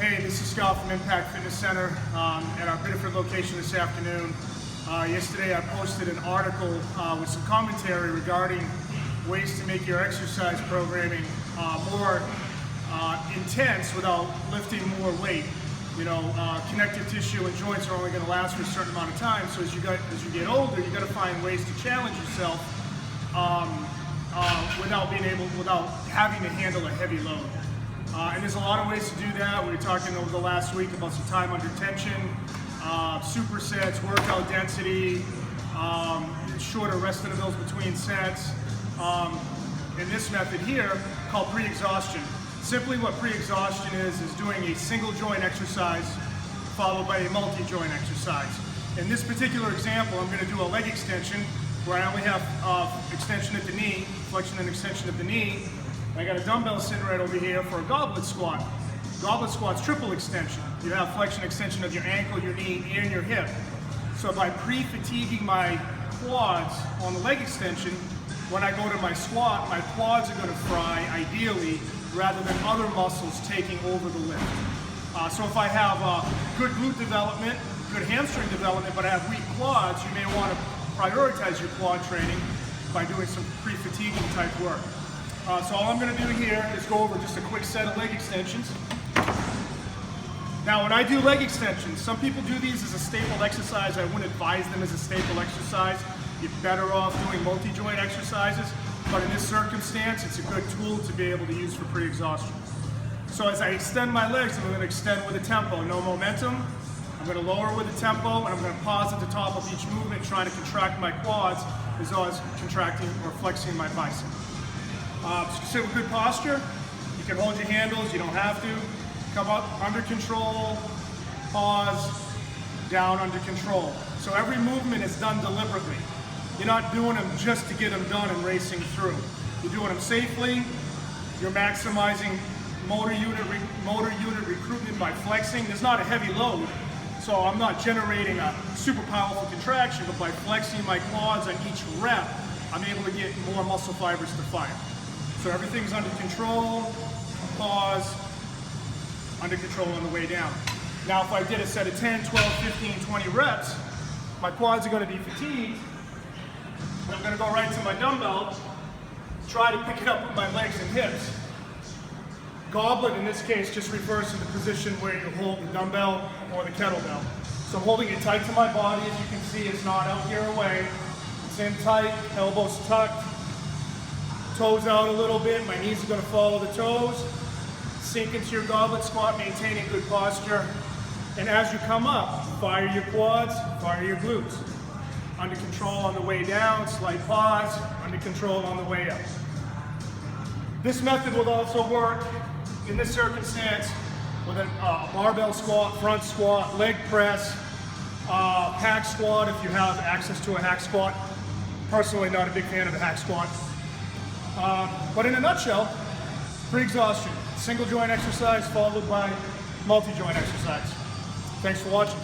Hey, this is Scott from Impact Fitness Center at our Biddeford location this afternoon. Yesterday I posted an article with some commentary regarding ways to make your exercise programming more intense without lifting more weight. You know, connective tissue and joints are only going to last for a certain amount of time, so as you get older, you got to find ways to challenge yourself without having to handle a heavy load. And there's a lot of ways to do that. We were talking over the last week about some time under tension, supersets, workout density, shorter rest intervals between sets. And this method here called pre-exhaustion. Simply what pre-exhaustion is doing a single joint exercise followed by a multi-joint exercise. In this particular example, I'm going to do a leg extension where I only have extension at the knee, flexion and extension of the knee. I got a dumbbell sitting right over here for a goblet squat. Goblet squat's triple extension. You have flexion extension of your ankle, your knee, and your hip. So by pre-fatiguing my quads on the leg extension, when I go to my squat, my quads are going to fry, ideally, rather than other muscles taking over the lift. So if I have good glute development, good hamstring development, but I have weak quads, you may want to prioritize your quad training by doing some pre-fatiguing type work. So all I'm going to do here is go over just a quick set of leg extensions. Now when I do leg extensions, some people do these as a staple exercise. I wouldn't advise them as a staple exercise. You're better off doing multi-joint exercises, but in this circumstance, it's a good tool to be able to use for pre-exhaustion. So as I extend my legs, I'm going to extend with a tempo, no momentum. I'm going to lower with a tempo, and I'm going to pause at the top of each movement, trying to contract my quads as well as contracting or flexing my bicep. Sit with good posture. You can hold your handles, you don't have to. Come up under control, pause, down under control. So every movement is done deliberately. You're not doing them just to get them done and racing through. You're doing them safely. You're maximizing motor unit recruitment by flexing. There's not a heavy load, so I'm not generating a super powerful contraction, but by flexing my quads on each rep, I'm able to get more muscle fibers to fire. So everything's under control, pause, under control on the way down. Now if I did a set of 10, 12, 15, 20 reps, my quads are going to be fatigued. I'm going to go right to my dumbbell, try to pick it up with my legs and hips. Goblet in this case just refers to the position where you hold the dumbbell or the kettlebell. So I'm holding it tight to my body. As you can see, it's not out here away. It's in tight, elbows tucked, toes out a little bit. My knees are going to follow the toes. Sink into your goblet squat, maintaining good posture. And as you come up, fire your quads, fire your glutes. Under control on the way down, slight pause, under control on the way up. This method will also work in this circumstance with a barbell squat, front squat, leg press, hack squat if you have access to a hack squat. Personally, not a big fan of a hack squat. But in a nutshell, pre-exhaustion, single joint exercise followed by multi-joint exercise. Thanks for watching.